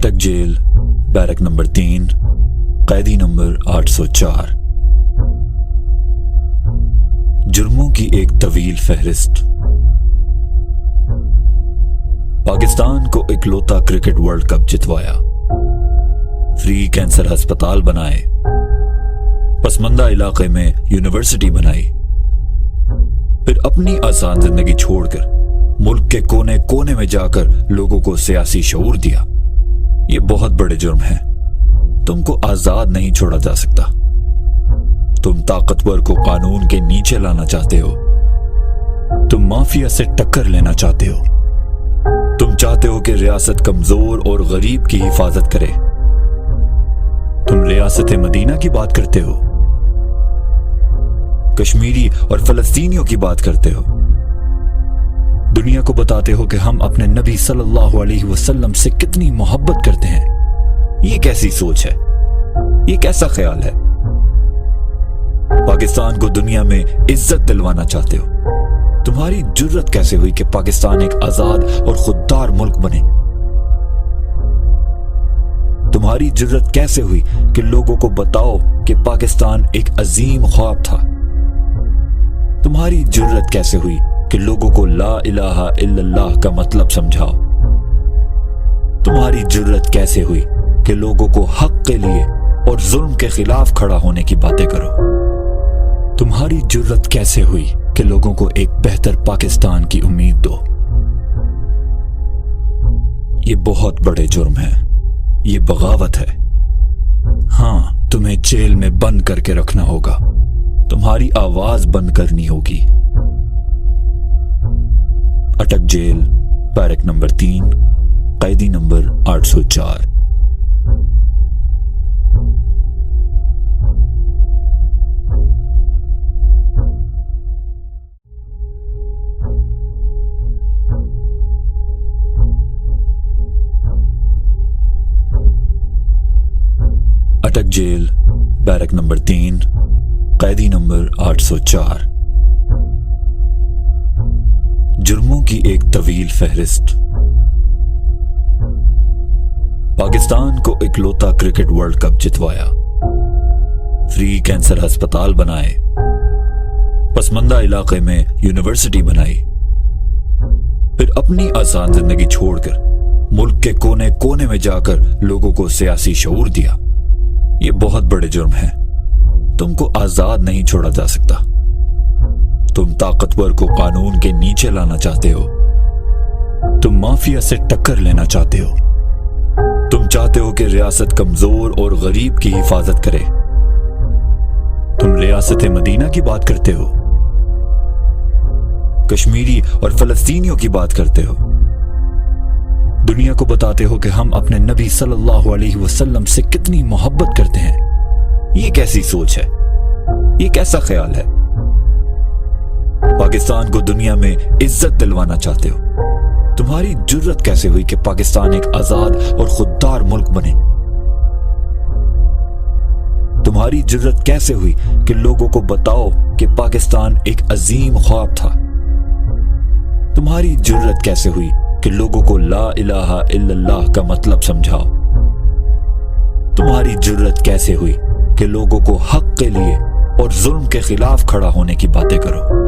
अटक jail, barrack number 3, कैदी number 804। जुर्मों की एक तवील फहरिस्त। पाकिस्तान को इकलौता क्रिकेट वर्ल्ड कप जितवाया, फ्री कैंसर अस्पताल बनाए, पसमंदा इलाके में यूनिवर्सिटी बनाई, फिर अपनी आसान जिंदगी छोड़कर मुल्क के कोने कोने में जाकर लोगों को सियासी शऊर दिया। ये बहुत बड़े जुर्म हैं। तुमको आजाद नहीं छोड़ा जा सकता। तुम ताकतवर को कानून के नीचे लाना चाहते हो। तुम माफिया से टक्कर लेना चाहते हो। तुम चाहते हो कि रियासत कमजोर और गरीब की हिफाजत करे। तुम रियासत मदीना की बात करते हो, कश्मीरी और फलस्तीनियों की बात करते हो। दुनिया को बताते हो कि हम अपने नबी सल्लल्लाहु अलैहि वसल्लम से कितनी मोहब्बत करते हैं। ये कैसी सोच है? ये कैसा ख्याल है? पाकिस्तान को दुनिया में इज्जत दिलवाना चाहते हो। तुम्हारी जुर्रत कैसे हुई कि पाकिस्तान एक आजाद और खुददार मुल्क बने? तुम्हारी जुर्रत कैसे हुई कि लोगों को बताओ कि पाकिस्तान एक अजीम ख्वाब था? तुम्हारी जुर्रत कैसे हुई कि लोगों को ला इलाहा इल्लल्लाह का मतलब समझाओ? तुम्हारी जुर्रत कैसे हुई कि लोगों को हक के लिए और जुल्म के खिलाफ खड़ा होने की बातें करो? तुम्हारी जुर्रत कैसे हुई कि लोगों को एक बेहतर पाकिस्तान की उम्मीद दो? ये बहुत बड़े जुर्म हैं। ये बगावत है। हाँ, तुम्हें जेल में बंद करके रखना होगा। तुम्हारी आवाज बंद करनी होगी। अटक जेल, बैरक नंबर 3, कैदी नंबर 804। अटक जेल, बैरक नंबर 3, कैदी नंबर 804। जुर्मों की एक तवील फहरिस्त। पाकिस्तान को इकलौता क्रिकेट वर्ल्ड कप जितवाया, फ्री कैंसर अस्पताल बनाए, पसमंदा इलाके में यूनिवर्सिटी बनाई, फिर अपनी आसान जिंदगी छोड़कर मुल्क के कोने कोने में जाकर लोगों को सियासी शऊर दिया। ये बहुत बड़े जुर्म हैं। तुमको आजाद नहीं छोड़ा जा सकता। तुम ताकतवर को कानून के नीचे लाना चाहते हो। तुम माफिया से टक्कर लेना चाहते हो। तुम चाहते हो कि रियासत कमजोर और गरीब की हिफाजत करे। तुम रियासत मदीना की बात करते हो, कश्मीरी और फलस्तीनियों की बात करते हो। दुनिया को बताते हो कि हम अपने नबी सल्लल्लाहु अलैहि वसल्लम से कितनी मोहब्बत करते हैं। ये कैसी सोच है? ये कैसा ख्याल है? पाकिस्तान को दुनिया में इज्जत दिलवाना चाहते हो। तुम्हारी जुर्रत कैसे हुई कि पाकिस्तान एक आजाद और खुददार मुल्क बने? तुम्हारी जुर्रत कैसे हुई कि लोगों को बताओ कि पाकिस्तान एक अजीम ख्वाब था? तुम्हारी जुर्रत कैसे हुई कि लोगों को ला इलाहा इल्लल्लाह का मतलब समझाओ? तुम्हारी जुर्रत कैसे हुई कि लोगों को हक के लिए और जुल्म के खिलाफ खड़ा होने की बातें करो?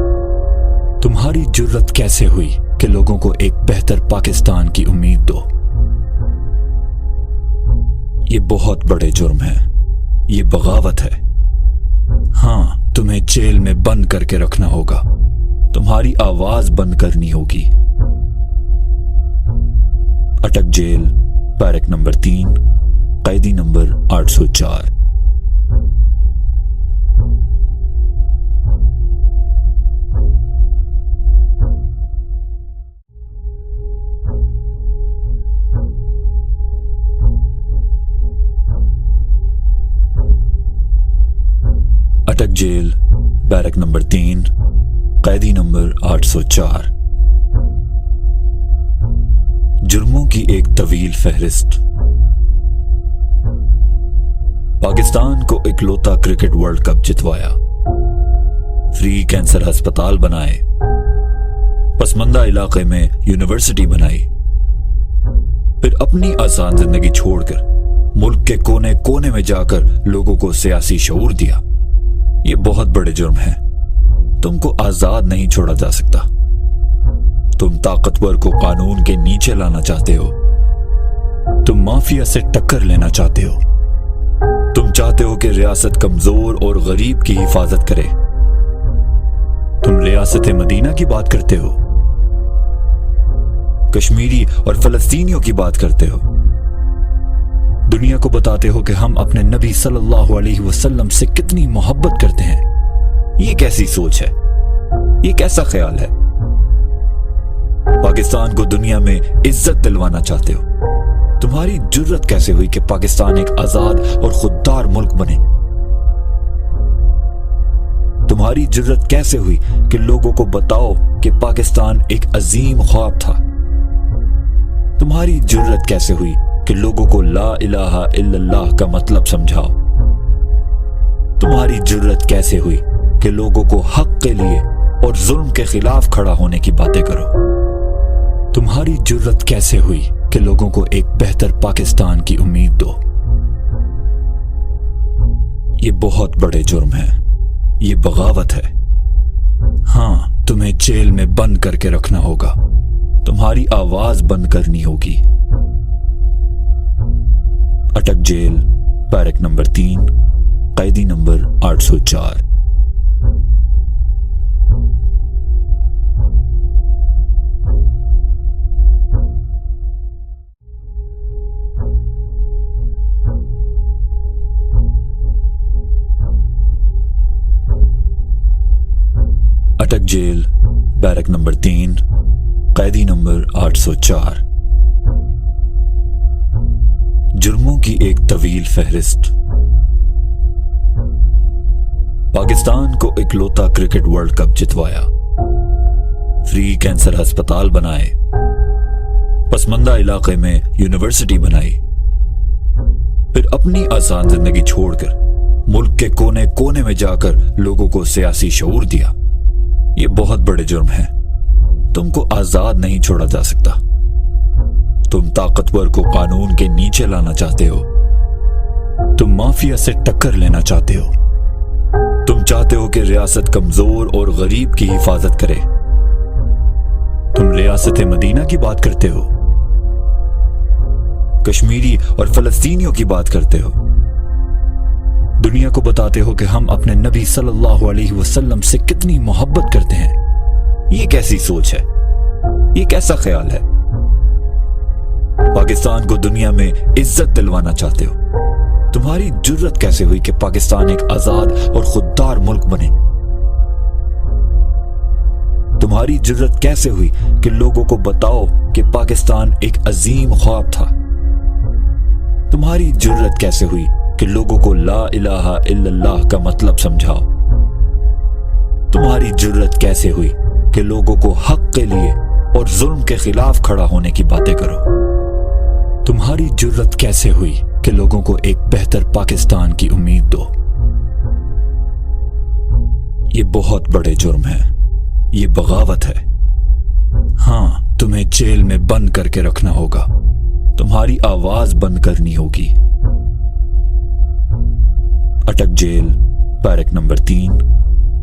तुम्हारी जुर्रत कैसे हुई कि लोगों को एक बेहतर पाकिस्तान की उम्मीद दो? ये बहुत बड़े जुर्म हैं। ये बगावत है। हाँ, तुम्हें जेल में बंद करके रखना होगा। तुम्हारी आवाज बंद करनी होगी। अटक जेल, बैरक नंबर 3, कैदी नंबर 804। अटक जेल, बैरक नंबर 3, कैदी नंबर 804। जुर्मों की एक तवील फहरिस्त। पाकिस्तान को इकलौता क्रिकेट वर्ल्ड कप जितवाया, फ्री कैंसर अस्पताल बनाए, पसमंदा इलाके में यूनिवर्सिटी बनाई, फिर अपनी आसान जिंदगी छोड़कर मुल्क के कोने कोने में जाकर लोगों को सियासी शऊर दिया। ये बहुत बड़े जुर्म हैं। तुमको आजाद नहीं छोड़ा जा सकता। तुम ताकतवर को कानून के नीचे लाना चाहते हो। तुम माफिया से टक्कर लेना चाहते हो। तुम चाहते हो कि रियासत कमजोर और गरीब की हिफाजत करे। तुम रियासत मदीना की बात करते हो, कश्मीरी और फलस्तीनियों की बात करते हो। दुनिया को बताते हो कि हम अपने नबी सल्लल्लाहु अलैहि वसल्लम से कितनी मोहब्बत करते हैं। ये कैसी सोच है? ये कैसा ख्याल है? पाकिस्तान को दुनिया में इज्जत दिलवाना चाहते हो। तुम्हारी जुर्रत कैसे हुई कि पाकिस्तान एक आजाद और खुददार मुल्क बने? तुम्हारी जुर्रत कैसे हुई कि लोगों को बताओ कि पाकिस्तान एक अजीम ख्वाब था? तुम्हारी जुर्रत कैसे हुई कि लोगों को ला इलाहा इल्लल्लाह का मतलब समझाओ? तुम्हारी जुर्रत कैसे हुई कि लोगों को हक के लिए और जुल्म के खिलाफ खड़ा होने की बातें करो? तुम्हारी जुर्रत कैसे हुई कि लोगों को एक बेहतर पाकिस्तान की उम्मीद दो? ये बहुत बड़े जुर्म हैं। ये बगावत है। हाँ, तुम्हें जेल में बंद करके रखना होगा। तुम्हारी आवाज बंद करनी होगी। अटक जेल, बैरक नंबर 3, कैदी नंबर 804। अटक जेल, बैरक नंबर 3, कैदी नंबर 804। जुर्मों की एक तवील फहरिस्त। पाकिस्तान को इकलौता क्रिकेट वर्ल्ड कप जितवाया, फ्री कैंसर अस्पताल बनाए, पसमंदा इलाके में यूनिवर्सिटी बनाई, फिर अपनी आसान जिंदगी छोड़कर मुल्क के कोने कोने में जाकर लोगों को सियासी शऊर दिया। ये बहुत बड़े जुर्म हैं। तुमको आजाद नहीं छोड़ा जा सकता। तुम ताकतवर को कानून के नीचे लाना चाहते हो। तुम माफिया से टक्कर लेना चाहते हो। तुम चाहते हो कि रियासत कमजोर और गरीब की हिफाजत करे। तुम रियासत मदीना की बात करते हो, कश्मीरी और फलस्तीनियों की बात करते हो। दुनिया को बताते हो कि हम अपने नबी सल्लल्लाहु अलैहि वसल्लम से कितनी मोहब्बत करते हैं। ये कैसी सोच है? ये कैसा ख्याल है? पाकिस्तान को दुनिया में इज्जत दिलवाना चाहते हो। तुम्हारी जुर्रत कैसे हुई कि पाकिस्तान एक आजाद और खुददार मुल्क बने? तुम्हारी जुर्रत कैसे हुई कि लोगों को बताओ कि पाकिस्तान एक अजीम ख्वाब था? तुम्हारी जुर्रत कैसे हुई कि लोगों को ला इलाहा इल्लल्लाह का मतलब समझाओ? तुम्हारी जुर्रत कैसे हुई कि लोगों को हक के लिए और जुल्म के खिलाफ खड़ा होने की बातें करो? तुम्हारी जुर्रत कैसे हुई कि लोगों को एक बेहतर पाकिस्तान की उम्मीद दो? ये बहुत बड़े जुर्म हैं। ये बगावत है। हाँ, तुम्हें जेल में बंद करके रखना होगा। तुम्हारी आवाज बंद करनी होगी। अटक जेल, बैरक नंबर 3,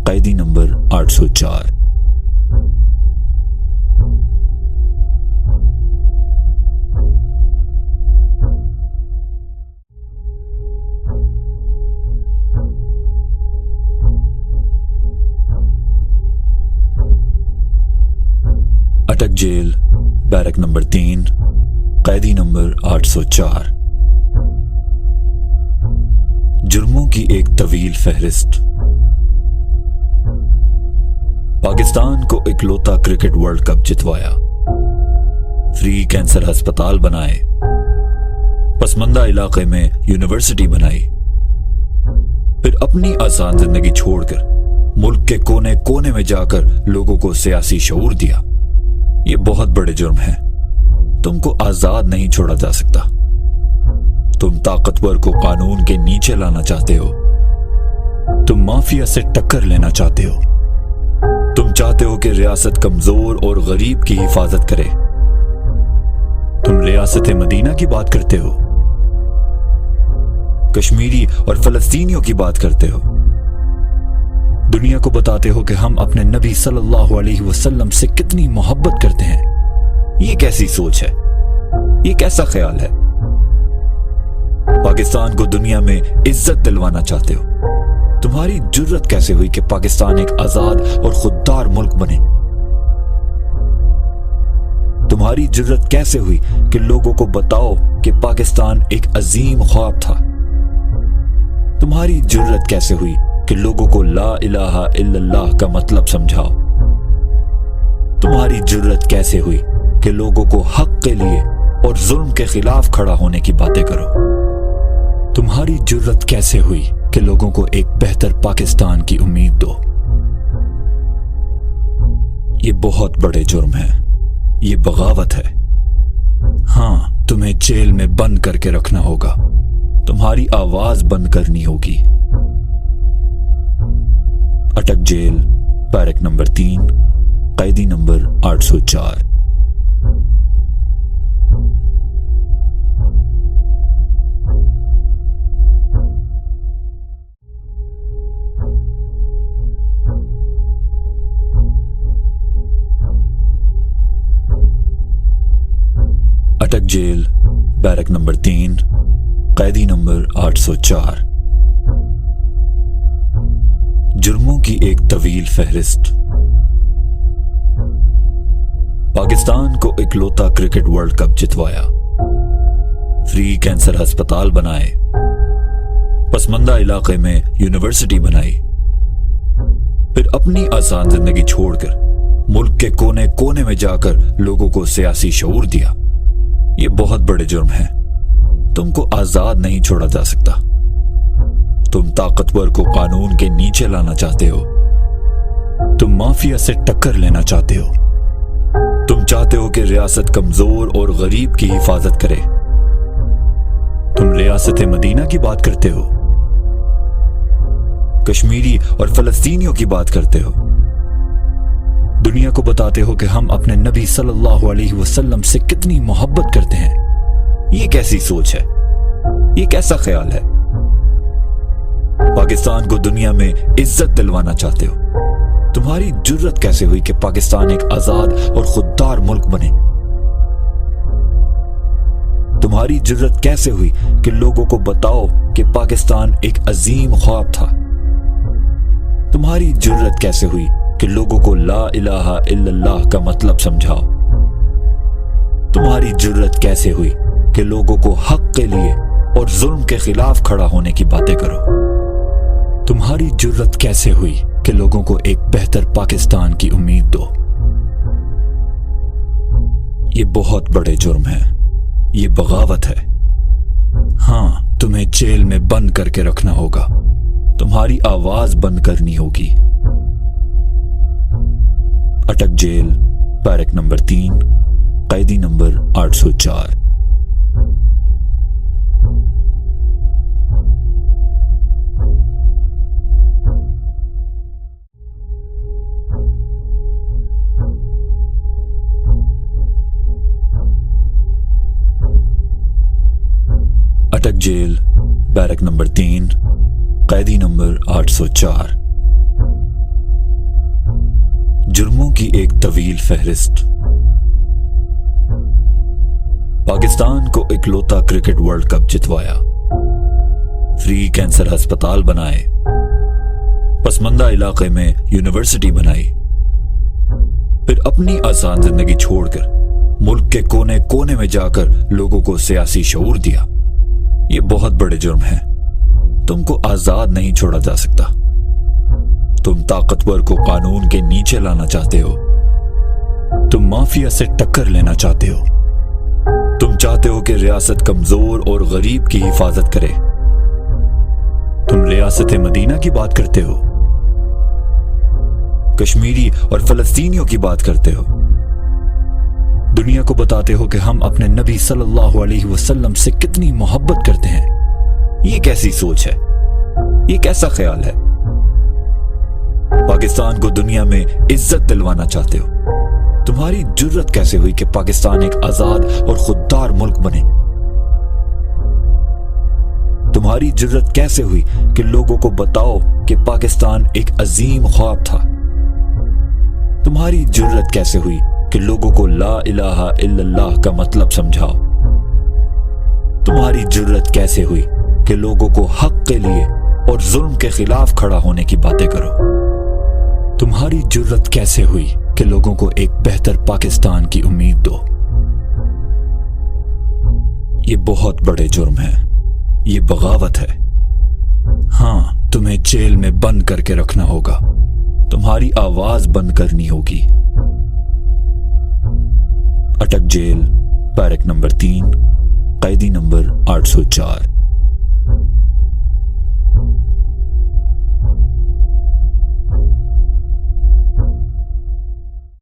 कैदी नंबर 804। अटक जेल, बैरक नंबर 3, कैदी नंबर 804। जुर्मों की एक तवील फहरिस्त। पाकिस्तान को इकलौता क्रिकेट वर्ल्ड कप जितवाया, फ्री कैंसर अस्पताल बनाए, पसमंदा इलाके में यूनिवर्सिटी बनाई, फिर अपनी आसान जिंदगी छोड़कर मुल्क के कोने कोने में जाकर लोगों को सियासी शऊर दिया। ये बहुत बड़े जुर्म हैं। तुमको आजाद नहीं छोड़ा जा सकता। तुम ताकतवर को कानून के नीचे लाना चाहते हो। तुम माफिया से टक्कर लेना चाहते हो। तुम चाहते हो कि रियासत कमजोर और गरीब की हिफाजत करे। तुम रियासत मदीना की बात करते हो, कश्मीरी और फलस्तीनियों की बात करते हो, दुनिया को बताते हो कि हम अपने नबी सल्लल्लाहु अलैहि वसल्लम से कितनी मोहब्बत करते हैं। ये कैसी सोच है? ये कैसा ख्याल है? पाकिस्तान को दुनिया में इज्जत दिलवाना चाहते हो। तुम्हारी जुर्रत कैसे हुई कि पाकिस्तान एक आजाद और खुददार मुल्क बने? तुम्हारी जुर्रत कैसे हुई कि लोगों को बताओ कि पाकिस्तान एक अजीम ख्वाब था? तुम्हारी जुर्रत कैसे हुई कि लोगों को ला इलाहा इल्लल्लाह का मतलब समझाओ? तुम्हारी जुर्रत कैसे हुई कि लोगों को हक के लिए और जुल्म के खिलाफ खड़ा होने की बातें करो? तुम्हारी जुर्रत कैसे हुई कि लोगों को एक बेहतर पाकिस्तान की उम्मीद दो? ये बहुत बड़े जुर्म है, ये बगावत है। हाँ, तुम्हें जेल में बंद करके रखना होगा, तुम्हारी आवाज बंद करनी होगी। अटक जेल, बैरक नंबर 3, कैदी नंबर 804। अटक जेल, बैरक नंबर 3, कैदी नंबर 804। जुर्मों की एक तवील फहरिस्त। पाकिस्तान को इकलौता क्रिकेट वर्ल्ड कप जितवाया, फ्री कैंसर अस्पताल बनाए, पसमंदा इलाके में यूनिवर्सिटी बनाई, फिर अपनी आसान जिंदगी छोड़कर मुल्क के कोने कोने में जाकर लोगों को सियासी शऊर दिया। ये बहुत बड़े जुर्म हैं। तुमको आजाद नहीं छोड़ा जा सकता। तुम ताकतवर को कानून के नीचे लाना चाहते हो। तुम माफिया से टक्कर लेना चाहते हो। तुम चाहते हो कि रियासत कमजोर और गरीब की हिफाजत करे। तुम रियासत मदीना की बात करते हो, कश्मीरी और फलस्तीनियों की बात करते हो, दुनिया को बताते हो कि हम अपने नबी सल्लल्लाहु अलैहि वसल्लम से कितनी मोहब्बत करते हैं। ये कैसी सोच है? ये कैसा ख्याल है? पाकिस्तान को दुनिया में इज्जत दिलवाना चाहते हो। तुम्हारी जुर्रत कैसे हुई कि पाकिस्तान एक आजाद और खुददार मुल्क बने? तुम्हारी जुर्रत कैसे हुई कि लोगों को बताओ कि पाकिस्तान एक अजीम ख्वाब था? तुम्हारी जुर्रत कैसे हुई कि लोगों को ला इलाहा इल्लल्लाह का मतलब समझाओ? तुम्हारी जुर्रत कैसे हुई कि लोगों को हक के लिए और जुल्म के खिलाफ खड़ा होने की बातें करो? तुम्हारी जुर्रत कैसे हुई कि लोगों को एक बेहतर पाकिस्तान की उम्मीद दो? ये बहुत बड़े जुर्म है, ये बगावत है। हाँ, तुम्हें जेल में बंद करके रखना होगा, तुम्हारी आवाज बंद करनी होगी। अटक जेल, बैरक नंबर 3, कैदी नंबर 804। अटक जेल, बैरक नंबर 3, कैदी नंबर 804। जुर्मों की एक तवील फहरिस्त। पाकिस्तान को इकलौता क्रिकेट वर्ल्ड कप जितवाया, फ्री कैंसर अस्पताल बनाए, पसमंदा इलाके में यूनिवर्सिटी बनाई, फिर अपनी आसान जिंदगी छोड़कर मुल्क के कोने कोने में जाकर लोगों को सियासी शऊर दिया। ये बहुत बड़े जुर्म हैं। तुमको आजाद नहीं छोड़ा जा सकता। तुम ताकतवर को कानून के नीचे लाना चाहते हो। तुम माफिया से टक्कर लेना चाहते हो। तुम चाहते हो कि रियासत कमजोर और गरीब की हिफाजत करे। तुम रियासत मदीना की बात करते हो, कश्मीरी और फलस्तीनियों की बात करते हो, दुनिया को बताते हो कि हम अपने नबी सल्लल्लाहु अलैहि वसल्लम से कितनी मोहब्बत करते हैं। ये कैसी सोच है? ये कैसा ख्याल है? पाकिस्तान को दुनिया में इज्जत दिलवाना चाहते हो। تمہاری جرت کیسے ہوئی کہ پاکستان ایک آزاد اور خوددار ملک بنے؟ تمہاری جرت کیسے ہوئی کہ لوگوں کو بتاؤ کہ پاکستان ایک عظیم خواب تھا؟ تمہاری جرت کیسے ہوئی کہ لوگوں کو لا الہ الا اللہ کا مطلب سمجھاؤ؟ تمہاری جرت کیسے ہوئی کہ لوگوں کو حق کے لیے اور ظلم کے خلاف کھڑا ہونے کی باتیں کرو؟ تمہاری جرت کیسے ہوئی کہ لوگوں کو ایک بہتر پاکستان کی امید دو؟ یہ بہت بڑے جرم ہے، یہ بغاوت ہے۔ ہاں، تمہیں جیل میں بند کر کے رکھنا ہوگا، تمہاری آواز بند کرنی ہوگی۔ اٹک جیل، بیرک نمبر 3، قیدی نمبر 804۔